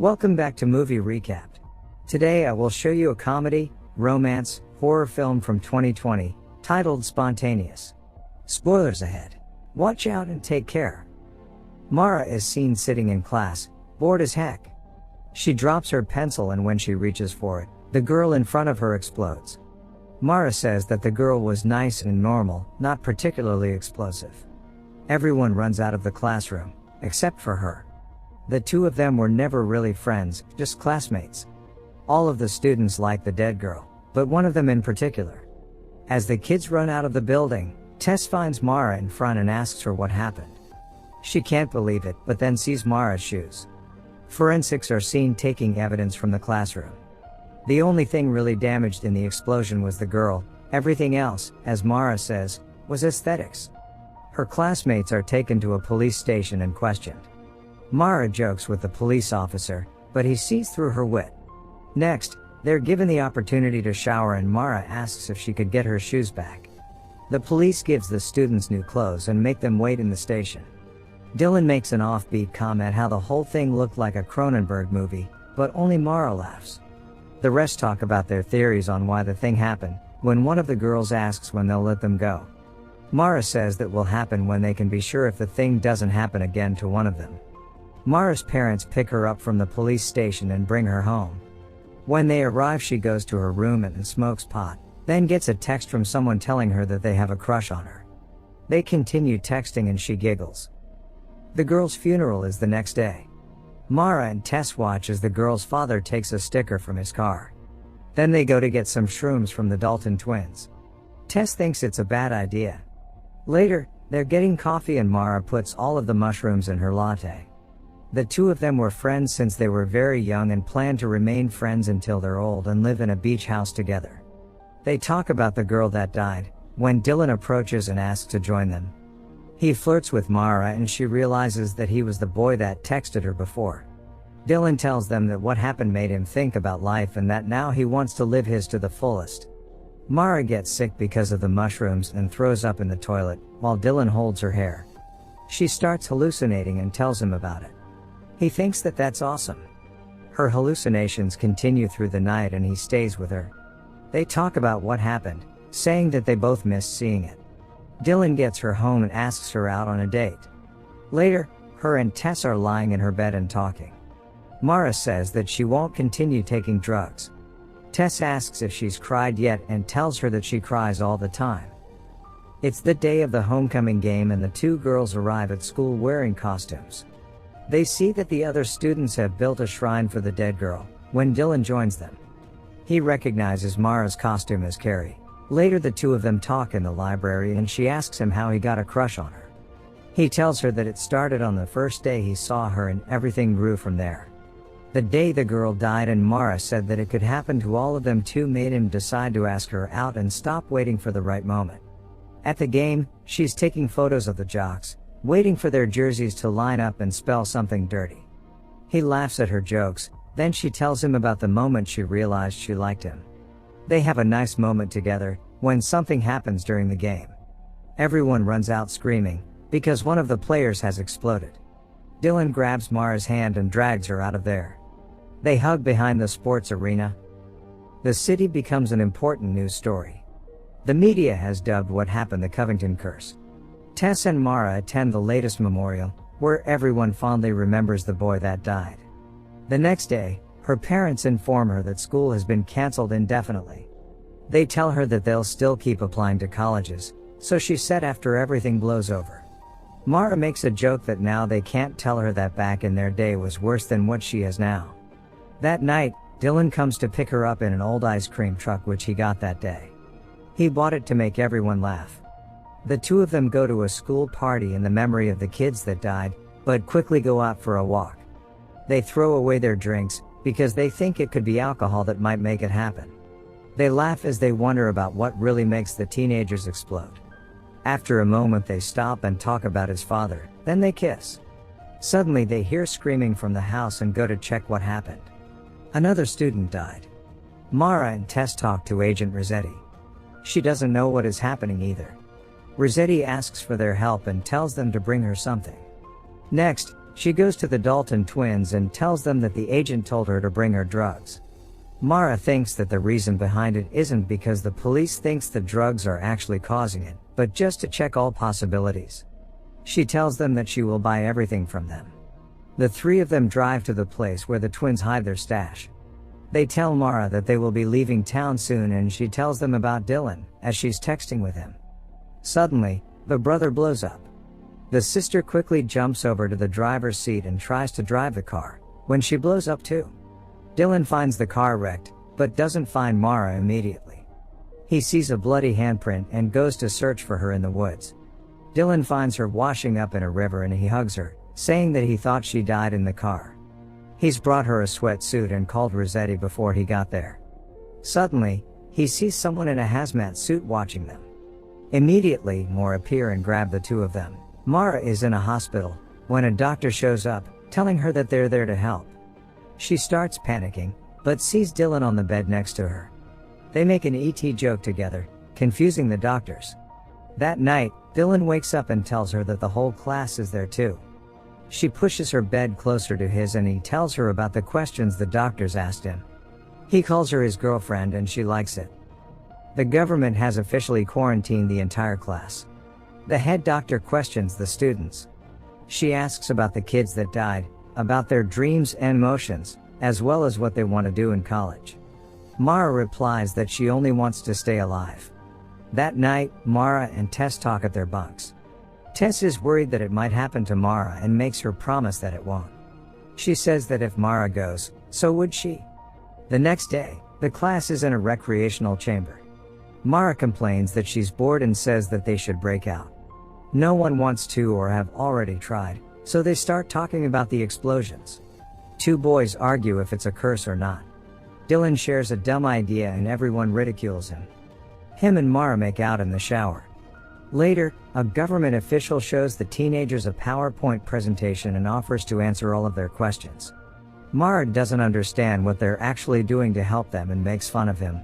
Welcome back to Movie Recapped. Today I will show you a comedy, romance, horror film from 2020, titled Spontaneous. Spoilers ahead. Watch out and take care. Mara is seen sitting in class, bored as heck. She drops her pencil and when she reaches for it, the girl in front of her explodes. Mara says that the girl was nice and normal, not particularly explosive. Everyone runs out of the classroom, except for her. The two of them were never really friends, just classmates. All of the students like the dead girl, but one of them in particular. As the kids run out of the building, Tess finds Mara in front and asks her what happened. She can't believe it, but then sees Mara's shoes. Forensics are seen taking evidence from the classroom. The only thing really damaged in the explosion was the girl. Everything else, as Mara says, was aesthetics. Her classmates are taken to a police station and questioned. Mara jokes with the police officer, but he sees through her wit. Next, they're given the opportunity to shower and Mara asks if she could get her shoes back. The police gives the students new clothes and make them wait in the station. Dylan makes an offbeat comment how the whole thing looked like a Cronenberg movie, but only Mara laughs. The rest talk about their theories on why the thing happened, when one of the girls asks when they'll let them go. Mara says that will happen when they can be sure if the thing doesn't happen again to one of them. Mara's parents pick her up from the police station and bring her home. When they arrive, she goes to her room and smokes pot, then gets a text from someone telling her that they have a crush on her. They continue texting and she giggles. The girl's funeral is the next day. Mara and Tess watch as the girl's father takes a sticker from his car. Then they go to get some shrooms from the Dalton twins. Tess thinks it's a bad idea. Later, they're getting coffee and Mara puts all of the mushrooms in her latte. The two of them were friends since they were very young and plan to remain friends until they're old and live in a beach house together. They talk about the girl that died, when Dylan approaches and asks to join them. He flirts with Mara and she realizes that he was the boy that texted her before. Dylan tells them that what happened made him think about life and that now he wants to live his to the fullest. Mara gets sick because of the mushrooms and throws up in the toilet, while Dylan holds her hair. She starts hallucinating and tells him about it. He thinks that that's awesome. Her hallucinations continue through the night and he stays with her. They talk about what happened, saying that they both missed seeing it. Dylan gets her home and asks her out on a date. Later, her and Tess are lying in her bed and talking. Mara says that she won't continue taking drugs. Tess asks if she's cried yet and tells her that she cries all the time. It's the day of the homecoming game and the two girls arrive at school wearing costumes. They see that the other students have built a shrine for the dead girl, when Dylan joins them. He recognizes Mara's costume as Carrie. Later the two of them talk in the library and she asks him how he got a crush on her. He tells her that it started on the first day he saw her and everything grew from there. The day the girl died and Mara said that it could happen to all of them too made him decide to ask her out and stop waiting for the right moment. At the game, she's taking photos of the jocks, waiting for their jerseys to line up and spell something dirty. He laughs at her jokes, then she tells him about the moment she realized she liked him. They have a nice moment together, when something happens during the game. Everyone runs out screaming, because one of the players has exploded. Dylan grabs Mara's hand and drags her out of there. They hug behind the sports arena. The city becomes an important news story. The media has dubbed what happened the Covington curse. Tess and Mara attend the latest memorial, where everyone fondly remembers the boy that died. The next day, her parents inform her that school has been canceled indefinitely. They tell her that they'll still keep applying to colleges, so she's set after everything blows over. Mara makes a joke that now they can't tell her that back in their day was worse than what she has now. That night, Dylan comes to pick her up in an old ice cream truck which he got that day. He bought it to make everyone laugh. The two of them go to a school party in the memory of the kids that died, but quickly go out for a walk. They throw away their drinks, because they think it could be alcohol that might make it happen. They laugh as they wonder about what really makes the teenagers explode. After a moment they stop and talk about his father, then they kiss. Suddenly they hear screaming from the house and go to check what happened. Another student died. Mara and Tess talk to Agent Rossetti. She doesn't know what is happening either. Rossetti asks for their help and tells them to bring her something. Next, She goes to the Dalton twins and tells them that the agent told her to bring her drugs. Mara thinks that the reason behind it isn't because the police thinks the drugs are actually causing it, but just to check all possibilities. She tells them that she will buy everything from them. The three of them drive to the place where the twins hide their stash. They tell Mara that they will be leaving town soon, and she tells them about Dylan, as she's texting with him. Suddenly, the brother blows up. The sister quickly jumps over to the driver's seat and tries to drive the car, when she blows up too. Dylan finds the car wrecked, but doesn't find Mara immediately. He sees a bloody handprint and goes to search for her in the woods. Dylan finds her washing up in a river and he hugs her, saying that he thought she died in the car. He's brought her a sweatsuit and called Rossetti before he got there. Suddenly, he sees someone in a hazmat suit watching them. Immediately, more appear and grab the two of them. Mara is in a hospital when a doctor shows up, telling her that they're there to help. She starts panicking, but sees Dylan on the bed next to her. They make an ET joke together, confusing the doctors. That night, Dylan wakes up and tells her that the whole class is there too. She pushes her bed closer to his and he tells her about the questions the doctors asked him. He calls her his girlfriend and she likes it. The government has officially quarantined the entire class. The head doctor questions the students. She asks about the kids that died, about their dreams and emotions, as well as what they want to do in college. Mara replies that she only wants to stay alive. That night, Mara and Tess talk at their bunks. Tess is worried that it might happen to Mara and makes her promise that it won't. She says that if Mara goes, so would she. The next day, the class is in a recreational chamber. Mara complains that she's bored and says that they should break out. No one wants to or have already tried, so they start talking about the explosions. Two boys argue if it's a curse or not. Dylan shares a dumb idea and everyone ridicules him. Him and Mara make out in the shower. Later, a government official shows the teenagers a PowerPoint presentation and offers to answer all of their questions. Mara doesn't understand what they're actually doing to help them and makes fun of him.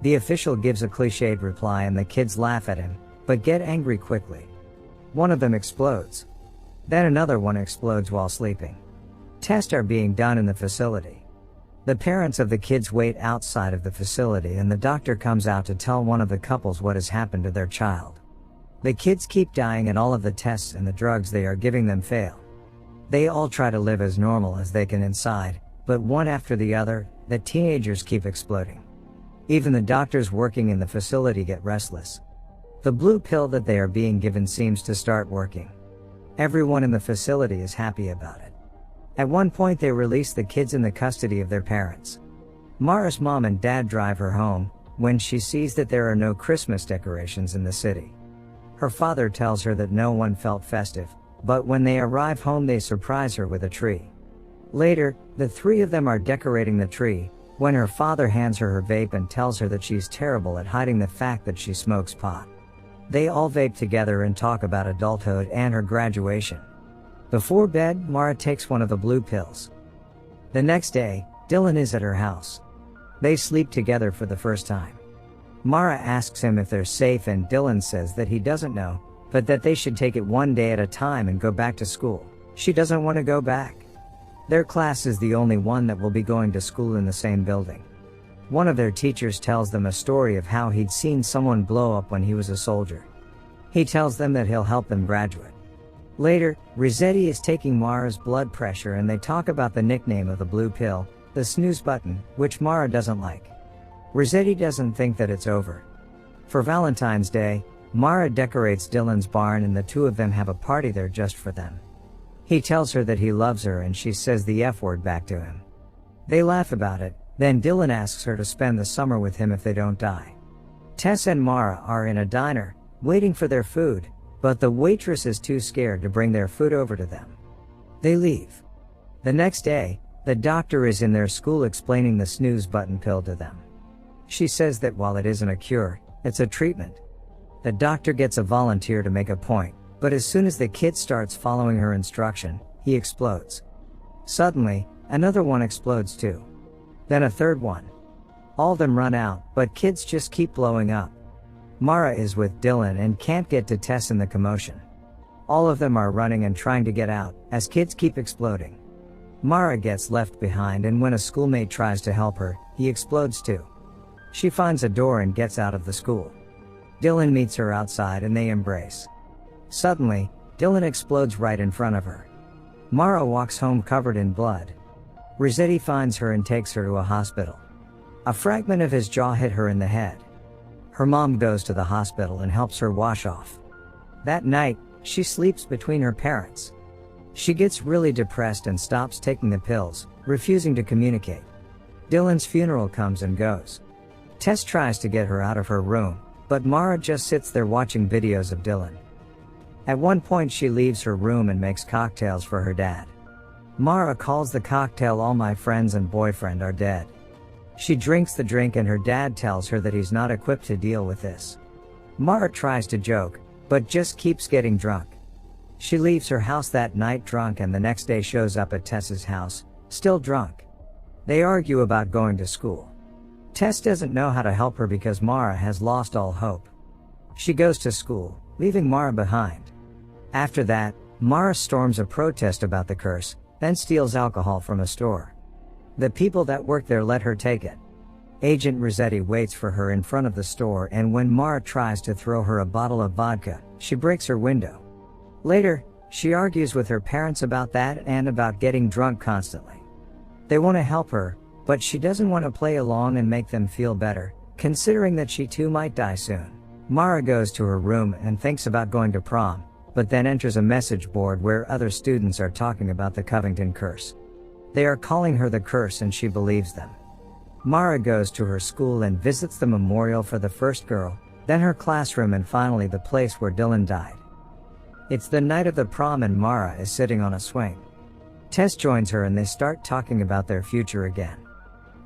The official gives a cliched reply and the kids laugh at him, but get angry quickly. One of them explodes. Then another one explodes while sleeping. Tests are being done in the facility. The parents of the kids wait outside of the facility and the doctor comes out to tell one of the couples what has happened to their child. The kids keep dying and all of the tests and the drugs they are giving them fail. They all try to live as normal as they can inside, but one after the other, the teenagers keep exploding. Even the doctors working in the facility get restless. The blue pill that they are being given seems to start working. Everyone in the facility is happy about it. At one point they release the kids in the custody of their parents. Mara's mom and dad drive her home, when she sees that there are no Christmas decorations in the city. Her father tells her that no one felt festive, but when they arrive home they surprise her with a tree. Later, the three of them are decorating the tree, when her father hands her vape and tells her that she's terrible at hiding the fact that she smokes pot. They all vape together and talk about adulthood and her graduation. Before bed, Mara takes one of the blue pills. The next day, Dylan is at her house. They sleep together for the first time. Mara asks him if they're safe and Dylan says that he doesn't know, but that they should take it one day at a time and go back to school. She doesn't want to go back. Their class is the only one that will be going to school in the same building. One of their teachers tells them a story of how he'd seen someone blow up when he was a soldier. He tells them that he'll help them graduate. Later, Rossetti is taking Mara's blood pressure and they talk about the nickname of the blue pill, the snooze button, which Mara doesn't like. Rossetti doesn't think that it's over. For Valentine's Day, Mara decorates Dylan's barn and the two of them have a party there just for them. He tells her that he loves her and she says the F word back to him. They laugh about it, then Dylan asks her to spend the summer with him if they don't die. Tess and Mara are in a diner, waiting for their food, but the waitress is too scared to bring their food over to them. They leave. The next day, the doctor is in their school explaining the snooze button pill to them. She says that while it isn't a cure, it's a treatment. The doctor gets a volunteer to make a point, but as soon as the kid starts following her instruction, he explodes. Suddenly, another one explodes too. Then a third one. All of them run out, but kids just keep blowing up. Mara is with Dylan and can't get to Tess in the commotion. All of them are running and trying to get out, as kids keep exploding. Mara gets left behind, and when a schoolmate tries to help her, he explodes too. She finds a door and gets out of the school. Dylan meets her outside and they embrace. Suddenly, Dylan explodes right in front of her. Mara walks home covered in blood. Rossetti finds her and takes her to a hospital. A fragment of his jaw hit her in the head. Her mom goes to the hospital and helps her wash off. That night, she sleeps between her parents. She gets really depressed and stops taking the pills, refusing to communicate. Dylan's funeral comes and goes. Tess tries to get her out of her room, but Mara just sits there watching videos of Dylan. At one point she leaves her room and makes cocktails for her dad. Mara calls the cocktail "All My Friends and Boyfriend Are Dead." She drinks the drink and her dad tells her that he's not equipped to deal with this. Mara tries to joke, but just keeps getting drunk. She leaves her house that night drunk and the next day shows up at Tess's house, still drunk. They argue about going to school. Tess doesn't know how to help her because Mara has lost all hope. She goes to school, leaving Mara behind. After that, Mara storms a protest about the curse, then steals alcohol from a store. The people that work there let her take it. Agent Rossetti waits for her in front of the store, and when Mara tries to throw her a bottle of vodka, she breaks her window. Later, she argues with her parents about that and about getting drunk constantly. They want to help her, but she doesn't want to play along and make them feel better, considering that she too might die soon. Mara goes to her room and thinks about going to prom, but then enters a message board where other students are talking about the Covington curse. They are calling her the curse and she believes them. Mara goes to her school and visits the memorial for the first girl, then her classroom, and finally the place where Dylan died. It's the night of the prom and Mara is sitting on a swing. Tess joins her and they start talking about their future again.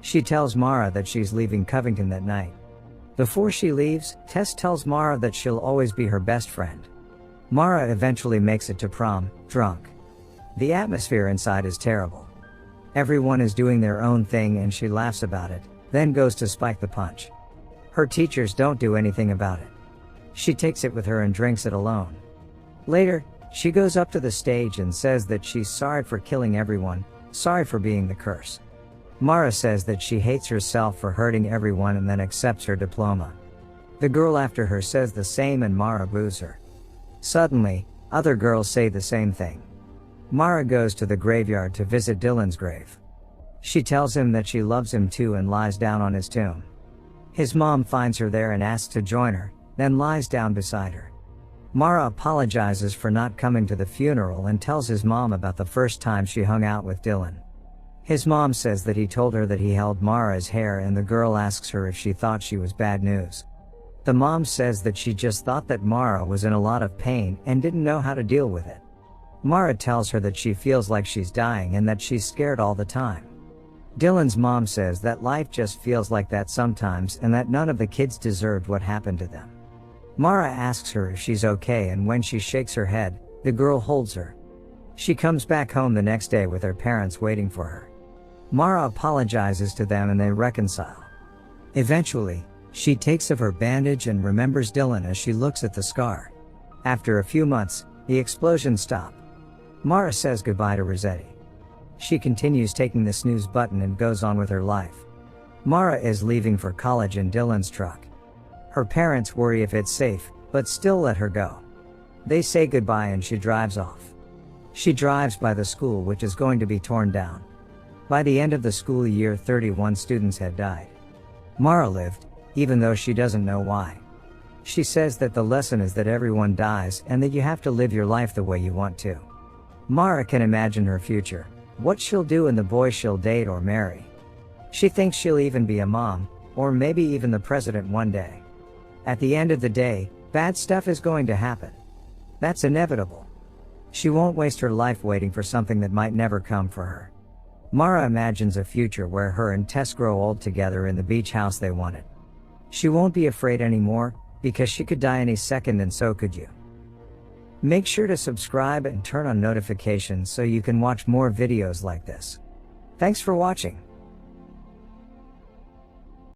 She tells Mara that she's leaving Covington that night. Before she leaves, Tess tells Mara that she'll always be her best friend. Mara eventually makes it to prom, drunk. The atmosphere inside is terrible. Everyone is doing their own thing and she laughs about it, then goes to spike the punch. Her teachers don't do anything about it. She takes it with her and drinks it alone. Later, she goes up to the stage and says that she's sorry for killing everyone, sorry for being the curse. Mara says that she hates herself for hurting everyone and then accepts her diploma. The girl after her says the same and Mara boos her. Suddenly, other girls say the same thing. Mara goes to the graveyard to visit Dylan's grave. She tells him that she loves him too and lies down on his tomb. His mom finds her there and asks to join her, then lies down beside her. Mara apologizes for not coming to the funeral and tells his mom about the first time she hung out with Dylan. His mom says that he told her that he held Mara's hair, and the girl asks her if she thought she was bad news. The mom says that she just thought that Mara was in a lot of pain and didn't know how to deal with it. Mara tells her that she feels like she's dying and that she's scared all the time. Dylan's mom says that life just feels like that sometimes and that none of the kids deserved what happened to them. Mara asks her if she's okay, and when she shakes her head, the girl holds her. She comes back home the next day with her parents waiting for her. Mara apologizes to them and they reconcile. Eventually, she takes off her bandage and remembers Dylan as she looks at the scar. After a few months, the explosions stop. Mara says goodbye to Rossetti. She continues taking the snooze button and goes on with her life. Mara is leaving for college in Dylan's truck. Her parents worry if it's safe, but still let her go. They say goodbye and she drives off. She drives by the school, which is going to be torn down. By the end of the school year, 31 students had died. Mara lived, even though she doesn't know why. She says that the lesson is that everyone dies and that you have to live your life the way you want to. Mara can imagine her future, what she'll do and the boy she'll date or marry. She thinks she'll even be a mom, or maybe even the president one day. At the end of the day, bad stuff is going to happen. That's inevitable. She won't waste her life waiting for something that might never come for her. Mara imagines a future where her and Tess grow old together in the beach house they wanted. She won't be afraid anymore, because she could die any second and so could you. Make sure to subscribe and turn on notifications so you can watch more videos like this. Thanks for watching.